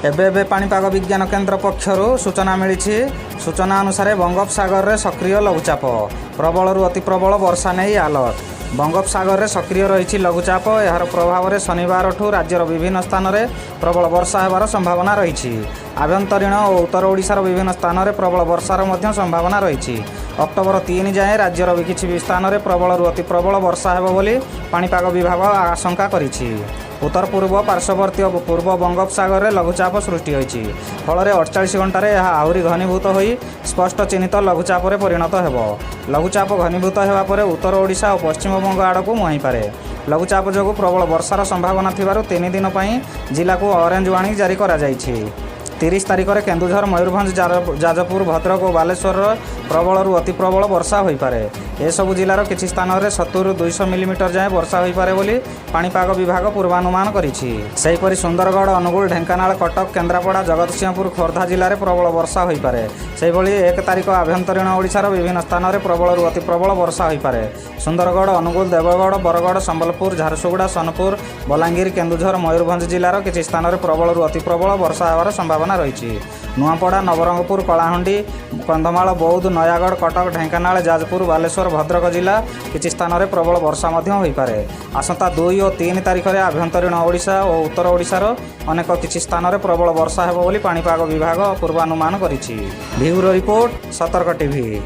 एबे पाणीपाग विज्ञान केन्द्र पक्षर सूचना मिली। सूचना अनुसार बंगोपसागर में सक्रिय लघुचाप प्रबलरू अति प्रबल वर्षा नहीं अलर्ट। बंगोपसागर में सक्रिय रही लघुचाप यार प्रभाव में शनिवार ठू राज्यर विभिन्न स्थान में प्रबल वर्षा होबार संभावना रही। आभ्यंतरीण और उत्तर ओडिशार विभिन्न स्थान में प्रबल वर्षार संभावना रही। अक्टोबर 3 जाए राज्यर किसी स्थान में प्रबलरू अति प्रबल वर्षा होब बोली पाणीपाग विभाग आशंका करिछि। उत्तर पूर्व पार्श्ववर्ती और पूर्व बंगोपसागर में लघुचाप सृष्टि होती फल 48 घंटे यह आहरी घनीभूत हो स्पष्ट चिन्हित लघुचाप परिणत हो। लघुचाप घनीभूत होगापर उत्तर ओडिशा और पश्चिमबंग आड़ को मुहाई पारे। लघुचाप जो प्रबल वर्षार संभावना थिबारु 3 दिन जिला को ऑरेंज वार्निंग जारी करा जायछि। 30 तारिख में केन्दुझर मयूरभंज जाजपुर भद्रक और बालेश्वर प्रबलरू अति प्रबल वर्षा हो पारे। एसबू जिलार किसी स्थान में 70-200 मिलीमीटर जाए वर्षा हो पारे बोली पाणीपाग विभाग पूर्वानुमान करिछि। सेहीपरि सुंदरगढ़ अनुगुल ढेंकानाल कटक केन्द्रापड़ा जगतसिंहपुर खोर्धा जिले में प्रबल वर्षा हो पारे। से 1 तारिख आभ्यंतरीण ओडिशार विभिन्न स्थान में प्रबलरू अति प्रबल वर्षा हो पारे। सुंदरगढ़ अनुगुल देवगढ़ बरगढ़ संबलपुर झारसुगुड़ा सोनपुर बलांगीर केन्दुझर मयूरभंज जिलार किसी स्थान में प्रबलरू अति प्रबल वर्षा होबार संभावना रही। नुआपड़ा नवरंगपुर कलाहांडी कंधमाल बौद्ध नयागढ़ कटक ढेंकानाल जाजपुर बालेश्वर भद्रक जिला किसी स्थान में प्रबल वर्षा हो पारे। आसंता 2 और 3 तारिख में आभ्यंतरीण ओडिशा और उत्तर ओडिशार अनेक किसी स्थान में प्रबल वर्षा होब बोली पाणीपाग विभाग पूर्वानुमान करिछि। ब्यूरो रिपोर्ट सतर्क टीवी।